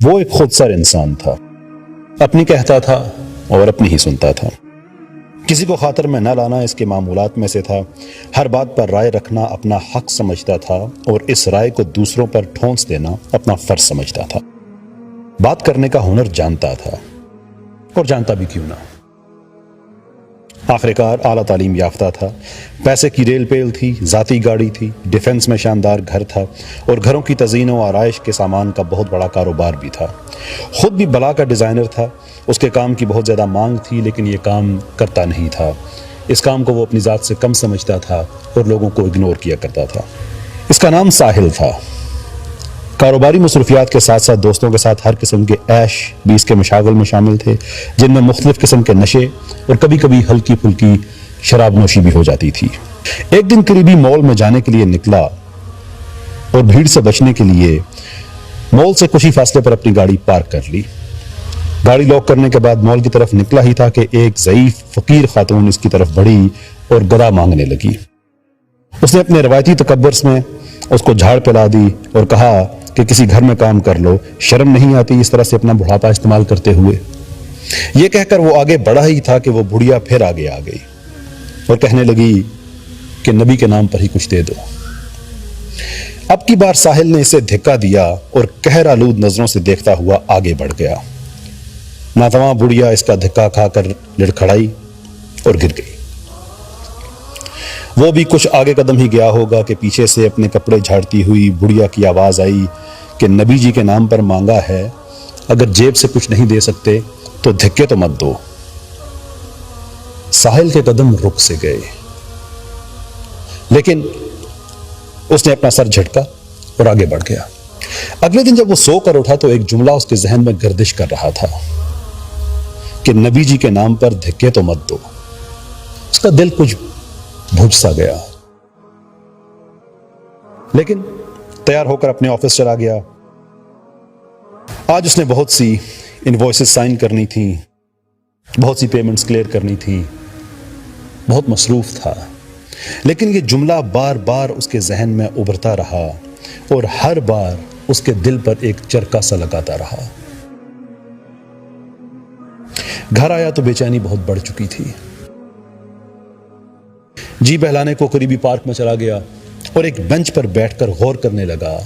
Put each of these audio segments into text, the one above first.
وہ ایک خود سر انسان تھا، اپنی کہتا تھا اور اپنی ہی سنتا تھا، کسی کو خاطر میں نہ لانا اس کے معمولات میں سے تھا، ہر بات پر رائے رکھنا اپنا حق سمجھتا تھا اور اس رائے کو دوسروں پر ٹھونس دینا اپنا فرض سمجھتا تھا، بات کرنے کا ہنر جانتا تھا، اور جانتا بھی کیوں نہ۔ آخر کار اعلیٰ تعلیم یافتہ تھا، پیسے کی ریل پیل تھی، ذاتی گاڑی تھی، ڈیفنس میں شاندار گھر تھا، اور گھروں کی تزئین و آرائش کے سامان کا بہت بڑا کاروبار بھی تھا، خود بھی بلا کا ڈیزائنر تھا۔ اس کے کام کی بہت زیادہ مانگ تھی، لیکن یہ کام کرتا نہیں تھا، اس کام کو وہ اپنی ذات سے کم سمجھتا تھا اور لوگوں کو اگنور کیا کرتا تھا۔ اس کا نام ساحل تھا۔ کاروباری مصروفیات کے ساتھ ساتھ دوستوں کے ساتھ ہر قسم کے عیش بھی اس کے مشاغل میں شامل تھے، جن میں مختلف قسم کے نشے اور کبھی کبھی ہلکی پھلکی شراب نوشی بھی ہو جاتی تھی۔ ایک دن قریبی مال میں جانے کے لیے نکلا اور بھیڑ سے بچنے کے لیے مال سے کچھ ہی فاصلے پر اپنی گاڑی پارک کر لی۔ گاڑی لاک کرنے کے بعد مال کی طرف نکلا ہی تھا کہ ایک ضعیف فقیر خاتون اس کی طرف بڑھی اور گدا مانگنے لگی۔ اس نے اپنے روایتی تکبر میں اس کو جھاڑ پلا دی اور کہا کہ کسی گھر میں کام کر لو، شرم نہیں آتی اس طرح سے اپنا بڑھاپا استعمال کرتے ہوئے؟ یہ کہہ کر وہ آگے بڑھا ہی تھا کہ وہ بڑھیا پھر آگے آ گئی اور کہنے لگی کہ نبی کے نام پر ہی کچھ دے دو۔ اب کی بار ساحل نے اسے دھکا دیا اور قہر آلود نظروں سے دیکھتا ہوا آگے بڑھ گیا۔ ناتواں بڑھیا اس کا دھکا کھا کر لڑکھڑائی اور گر گئی۔ وہ بھی کچھ آگے قدم ہی گیا ہوگا کہ پیچھے سے اپنے کپڑے جھاڑتی ہوئی بڑھیا کی آواز آئی کہ نبی جی کے نام پر مانگا ہے، اگر جیب سے کچھ نہیں دے سکتے تو دھکے تو مت دو۔ ساحل کے قدم رک سے گئے، لیکن اس نے اپنا سر جھٹکا اور آگے بڑھ گیا۔ اگلے دن جب وہ سو کر اٹھا تو ایک جملہ اس کے ذہن میں گردش کر رہا تھا کہ نبی جی کے نام پر دھکے تو مت دو۔ اس کا دل کچھ بھج سا گیا، لیکن تیار ہو کر اپنے آفس چلا گیا۔ آج اس نے بہت سی انوائسز سائن کرنی تھیں، بہت سی پیمنٹس کلیئر کرنی تھیں، بہت مصروف تھا، لیکن یہ جملہ بار بار اس کے ذہن میں ابھرتا رہا اور ہر بار اس کے دل پر ایک چرکا سا لگاتا رہا۔ گھر آیا تو بے چینی بہت بڑھ چکی تھی۔ جی بہلانے کو قریبی پارک میں چلا گیا اور ایک بینچ پر بیٹھ کر غور کرنے لگا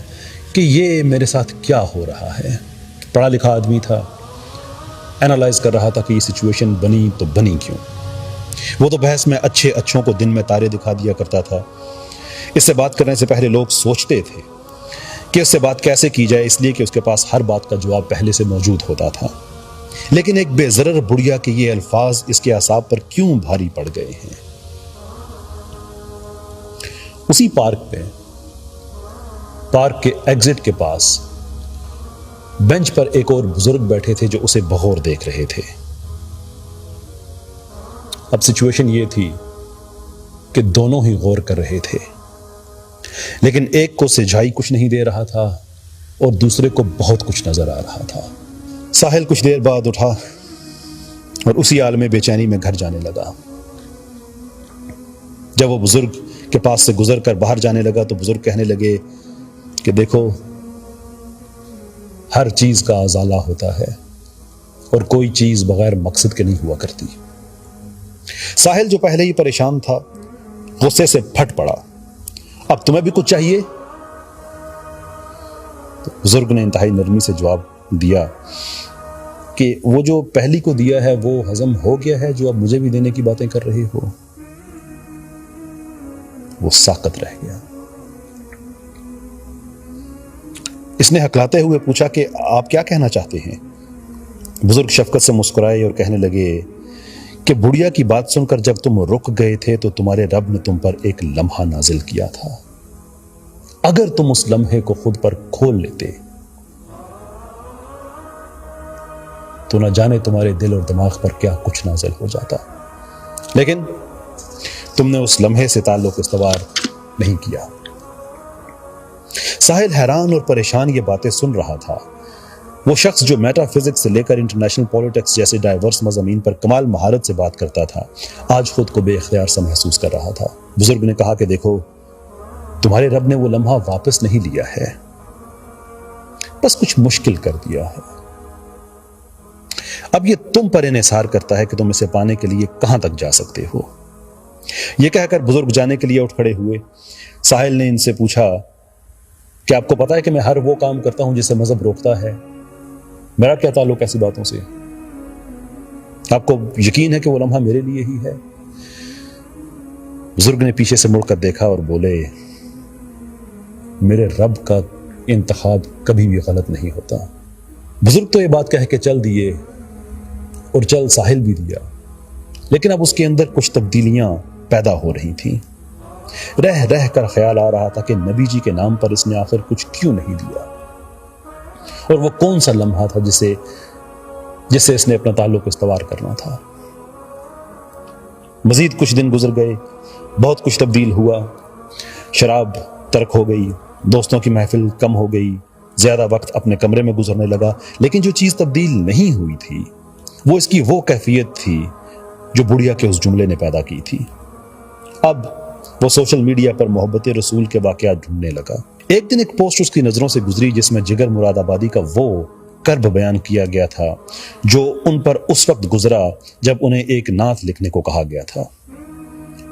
کہ یہ میرے ساتھ کیا ہو رہا ہے۔ پڑھا لکھا آدمی تھا، اینالائز کر رہا تھا کہ یہ سچویشن بنی تو بنی کیوں۔ وہ تو بحث میں اچھے اچھوں کو دن میں تارے دکھا دیا کرتا تھا۔ اس سے بات کرنے سے پہلے لوگ سوچتے تھے کہ اس سے بات کیسے کی جائے، اس لیے کہ اس کے پاس ہر بات کا جواب پہلے سے موجود ہوتا تھا۔ لیکن ایک بے ضرر بڑھیا کے یہ الفاظ اس کے اعصاب پر کیوں بھاری پڑ گئے ہیں؟ اسی پارک کے ایگزٹ کے پاس بینچ پر ایک اور بزرگ بیٹھے تھے جو اسے بغور دیکھ رہے تھے۔ اب سچویشن یہ تھی کہ دونوں ہی غور کر رہے تھے، لیکن ایک کو سجھائی کچھ نہیں دے رہا تھا اور دوسرے کو بہت کچھ نظر آ رہا تھا۔ ساحل کچھ دیر بعد اٹھا اور اسی عالم بے چینی میں گھر جانے لگا۔ جب وہ بزرگ کے پاس سے گزر کر باہر جانے لگا تو بزرگ کہنے لگے کہ دیکھو، ہر چیز کا ازالہ ہوتا ہے اور کوئی چیز بغیر مقصد کے نہیں ہوا کرتی۔ ساحل جو پہلے ہی پریشان تھا غصے سے پھٹ پڑا۔ اب تمہیں بھی کچھ چاہیے؟ تو بزرگ نے انتہائی نرمی سے جواب دیا کہ وہ جو پہلی کو دیا ہے وہ ہضم ہو گیا ہے، جو اب مجھے بھی دینے کی باتیں کر رہے ہو۔ وہ ساکت رہ گیا۔ اس نے ہکلاتے ہوئے پوچھا کہ آپ کیا کہنا چاہتے ہیں؟ بزرگ شفقت سے مسکرائے اور کہنے لگے کہ بڑھیا کی بات سن کر جب تم رک گئے تھے تو تمہارے رب نے تم پر ایک لمحہ نازل کیا تھا۔ اگر تم اس لمحے کو خود پر کھول لیتے تو نہ جانے تمہارے دل اور دماغ پر کیا کچھ نازل ہو جاتا، لیکن تم نے اس لمحے سے تعلق استوار نہیں کیا۔ ساحل حیران اور پریشان یہ باتیں سن رہا تھا۔ وہ شخص جو میٹا فزکس سے لے کر انٹرنیشنل پولیٹکس جیسے ڈائیورس مضامین پر کمال مہارت سے بات کرتا تھا، آج خود کو بے اختیار سا محسوس کر رہا تھا۔ بزرگ نے کہا کہ دیکھو، تمہارے رب نے وہ لمحہ واپس نہیں لیا ہے، بس کچھ مشکل کر دیا ہے۔ اب یہ تم پر انحصار کرتا ہے کہ تم اسے پانے کے لیے کہاں تک جا سکتے ہو۔ یہ کہہ کر بزرگ جانے کے لیے اٹھ کھڑے ہوئے۔ ساحل نے ان سے پوچھا کہ آپ کو پتا ہے کہ میں ہر وہ کام کرتا ہوں جسے مذہب روکتا ہے، میرا کیا تعلق ایسی باتوں سے؟ آپ کو یقین ہے کہ وہ لمحہ میرے لیے ہی ہے؟ بزرگ نے پیچھے سے مڑ کر دیکھا اور بولے، میرے رب کا انتخاب کبھی بھی غلط نہیں ہوتا۔ بزرگ تو یہ بات کہہ کے چل دیے اور چل ساحل بھی دیا، لیکن اب اس کے اندر کچھ تبدیلیاں پیدا ہو رہی تھیں۔ رہ رہ کر خیال آ رہا تھا کہ نبی جی کے نام پر اس نے آخر کچھ کیوں نہیں دیا، اور وہ کون سا لمحہ تھا جس سے اس نے اپنا تعلق استوار کرنا تھا۔ مزید کچھ دن گزر گئے، بہت کچھ تبدیل ہوا۔ شراب ترک ہو گئی، دوستوں کی محفل کم ہو گئی، زیادہ وقت اپنے کمرے میں گزرنے لگا، لیکن جو چیز تبدیل نہیں ہوئی تھی وہ اس کی وہ کیفیت تھی جو بڑھیا کے اس جملے نے پیدا کی تھی۔ اب وہ سوشل میڈیا پر محبت رسول کے واقعات ڈھونڈنے لگا۔ ایک دن ایک پوسٹ اس کی نظروں سے گزری جس میں جگر مراد آبادی کا وہ کرب بیان کیا گیا تھا جو ان پر اس وقت گزرا جب انہیں ایک نعت لکھنے کو کہا گیا تھا۔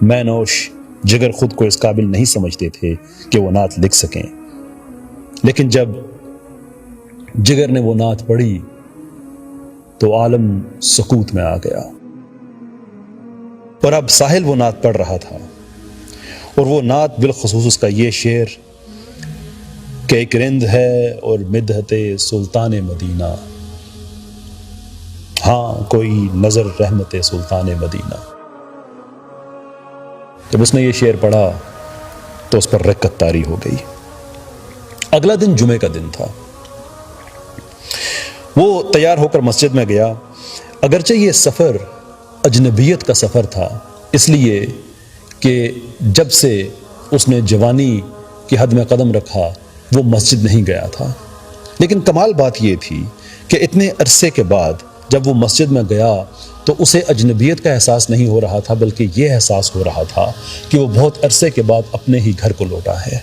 میں نوش جگر خود کو اس قابل نہیں سمجھتے تھے کہ وہ نعت لکھ سکیں، لیکن جب جگر نے وہ نعت پڑھی تو عالم سکوت میں آ گیا۔ اور اب ساحل وہ نعت پڑھ رہا تھا، اور وہ نعت بالخصوص اس کا یہ شعر کہ ایک رند ہے اور مدحت سلطان مدینہ، ہاں کوئی نظر رحمت سلطان مدینہ۔ جب اس نے یہ شعر پڑھا تو اس پر رکت طاری ہو گئی۔ اگلا دن جمعے کا دن تھا۔ وہ تیار ہو کر مسجد میں گیا۔ اگرچہ یہ سفر اجنبیت کا سفر تھا، اس لیے کہ جب سے اس نے جوانی کی حد میں قدم رکھا وہ مسجد نہیں گیا تھا، لیکن کمال بات یہ تھی کہ اتنے عرصے کے بعد جب وہ مسجد میں گیا تو اسے اجنبیت کا احساس نہیں ہو رہا تھا، بلکہ یہ احساس ہو رہا تھا کہ وہ بہت عرصے کے بعد اپنے ہی گھر کو لوٹا ہے۔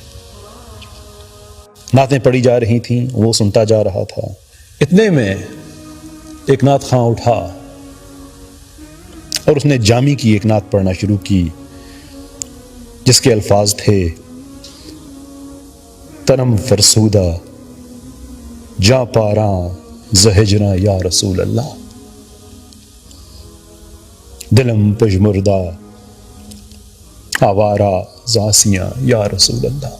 نعتیں پڑھی جا رہی تھیں، وہ سنتا جا رہا تھا۔ اتنے میں ایک نعت خواں اٹھا اور اس نے جامی کی ایک نعت پڑھنا شروع کی جس کے الفاظ تھے، تنم فرسودہ جاں پاراں زہجراں یا رسول اللہ، دلم پژمردہ آوارہ زاسیاں یا رسول اللہ۔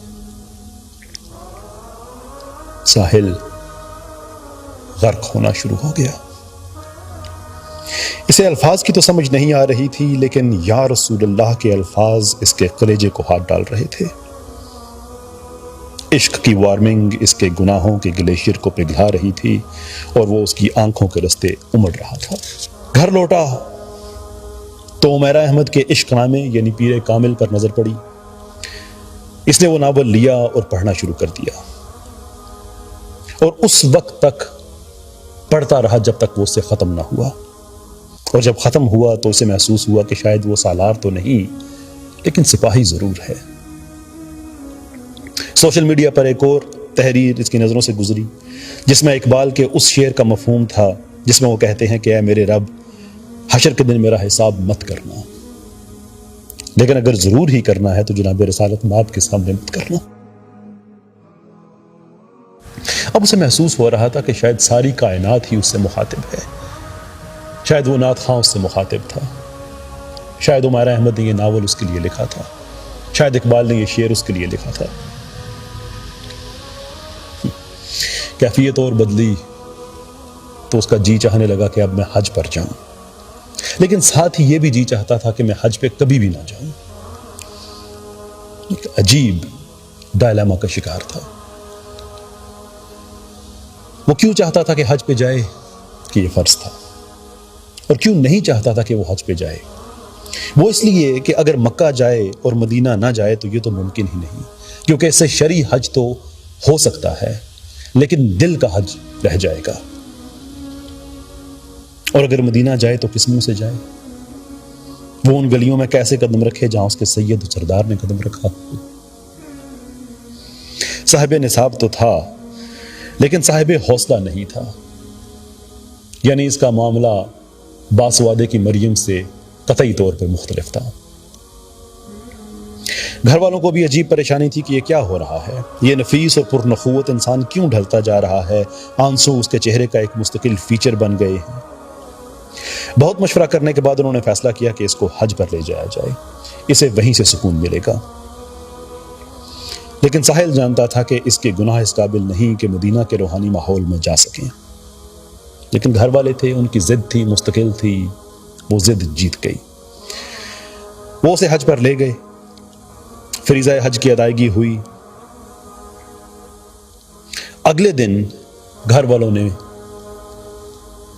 ساحل غرق ہونا شروع ہو گیا۔ اسے الفاظ کی تو سمجھ نہیں آ رہی تھی، لیکن یا رسول اللہ کے الفاظ اس کے کلیجے کو ہاتھ ڈال رہے تھے۔ عشق کی وارمنگ اس کے گناہوں کے گلیشیر کو پگھلا رہی تھی اور وہ اس کی آنکھوں کے رستے امڑ رہا تھا۔ گھر لوٹا تو عمیرہ احمد کے عشق نامے یعنی پیر کامل پر نظر پڑی۔ اس نے وہ ناول لیا اور پڑھنا شروع کر دیا، اور اس وقت تک پڑھتا رہا جب تک وہ اس سے ختم نہ ہوا۔ اور جب ختم ہوا تو اسے محسوس ہوا کہ شاید وہ سالار تو نہیں لیکن سپاہی ضرور ہے۔ سوشل میڈیا پر ایک اور تحریر اس کی نظروں سے گزری جس میں اقبال کے اس شعر کا مفہوم تھا جس میں وہ کہتے ہیں کہ اے میرے رب، حشر کے دن میرا حساب مت کرنا، لیکن اگر ضرور ہی کرنا ہے تو جناب رسالت مآب کے سامنے مت کرنا۔ اب اسے محسوس ہو رہا تھا کہ شاید ساری کائنات ہی اس سے مخاطب ہے، شاید وہ نعت خواں اس سے مخاطب تھا، شاید عمیرہ احمد نے یہ ناول اس کے لیے لکھا تھا، شاید اقبال نے یہ شعر اس کے لیے لکھا تھا۔ کیفیت اور بدلی تو اس کا جی چاہنے لگا کہ اب میں حج پر جاؤں، لیکن ساتھ ہی یہ بھی جی چاہتا تھا کہ میں حج پہ کبھی بھی نہ جاؤں۔ ایک عجیب ڈائلیما کا شکار تھا۔ وہ کیوں چاہتا تھا کہ حج پہ جائے کہ یہ فرض تھا، اور کیوں نہیں چاہتا تھا کہ وہ حج پہ جائے؟ وہ اس لیے کہ اگر مکہ جائے اور مدینہ نہ جائے تو یہ تو ممکن ہی نہیں، کیونکہ اس سے شرعی حج تو ہو سکتا ہے لیکن دل کا حج رہ جائے گا، اور اگر مدینہ جائے تو کس منہ سے جائے؟ وہ ان گلیوں میں کیسے قدم رکھے جہاں اس کے سید و سردار نے قدم رکھا؟ صاحب نصاب تو تھا لیکن صاحب حوصلہ نہیں تھا، یعنی اس کا معاملہ باسوادے کی مریم سے قطعی طور پر مختلف تھا۔ گھر والوں کو بھی عجیب پریشانی تھی کہ یہ کیا ہو رہا ہے، یہ نفیس اور پرنخوت انسان کیوں ڈھلتا جا رہا ہے، آنسو اس کے چہرے کا ایک مستقل فیچر بن گئے ہیں۔ بہت مشورہ کرنے کے بعد انہوں نے فیصلہ کیا کہ اس کو حج پر لے جایا جائے، اسے وہیں سے سکون ملے گا۔ لیکن ساحل جانتا تھا کہ اس کے گناہ اس قابل نہیں کہ مدینہ کے روحانی ماحول میں جا سکیں، لیکن گھر والے تھے، ان کی ضد تھی، مستقل تھی، وہ ضد جیت گئی۔ وہ اسے حج پر لے گئے، فریضہ حج کی ادائیگی ہوئی۔ اگلے دن گھر والوں نے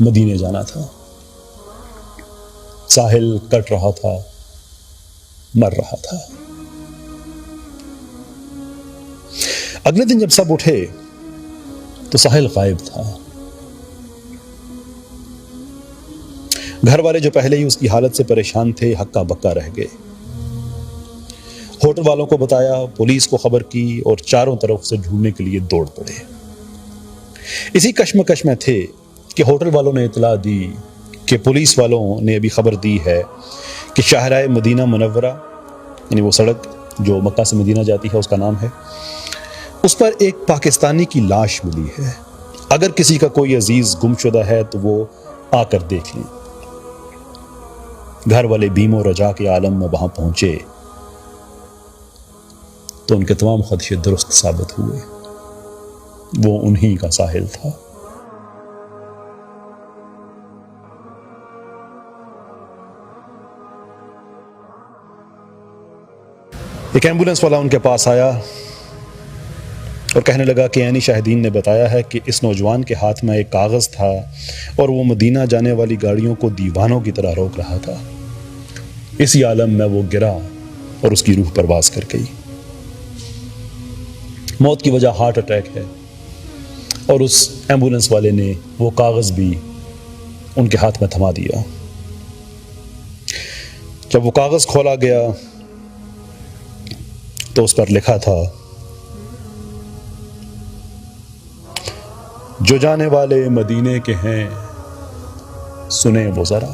مدینے جانا تھا۔ ساحل کٹ رہا تھا، مر رہا تھا۔ اگلے دن جب سب اٹھے تو ساحل غائب تھا۔ گھر والے جو پہلے ہی اس کی حالت سے پریشان تھے ہکا بکا رہ گئے۔ ہوٹل والوں کو بتایا، پولیس کو خبر کی اور چاروں طرف سے ڈھونڈنے کے لیے دوڑ پڑے۔ اسی کشمکش میں تھے کہ ہوٹل والوں نے اطلاع دی کہ پولیس والوں نے ابھی خبر دی ہے کہ شاہراہ مدینہ منورہ، یعنی وہ سڑک جو مکہ سے مدینہ جاتی ہے اس کا نام ہے، اس پر ایک پاکستانی کی لاش ملی ہے۔ اگر کسی کا کوئی عزیز گم شدہ ہے تو وہ آ کر دیکھ لیں۔ گھر والے بیم و رجا کے عالم میں وہاں پہنچے تو ان کے تمام خدشے درست ثابت ہوئے، وہ انہی کا ساحل تھا۔ ایک ایمبولنس والا ان کے پاس آیا اور کہنے لگا کہ عینی شاہدین نے بتایا ہے کہ اس نوجوان کے ہاتھ میں ایک کاغذ تھا اور وہ مدینہ جانے والی گاڑیوں کو دیوانوں کی طرح روک رہا تھا۔ اسی عالم میں وہ گرا اور اس کی روح پرواز کر گئی۔ موت کی وجہ ہارٹ اٹیک ہے، اور اس ایمبولنس والے نے وہ کاغذ بھی ان کے ہاتھ میں تھما دیا۔ جب وہ کاغذ کھولا گیا تو اس پر لکھا تھا، جو جانے والے مدینے کے ہیں سنیں وہ ذرا،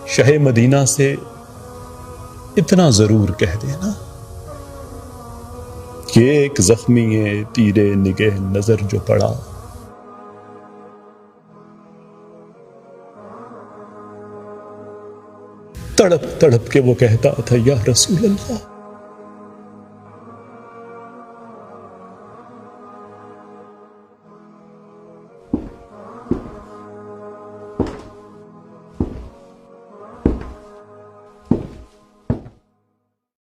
شہ مدینہ سے اتنا ضرور کہہ دینا کہ ایک زخمی تیرے نگہ نظر جو پڑا، تڑپ تڑپ کے وہ کہتا تھا یا رسول اللہ۔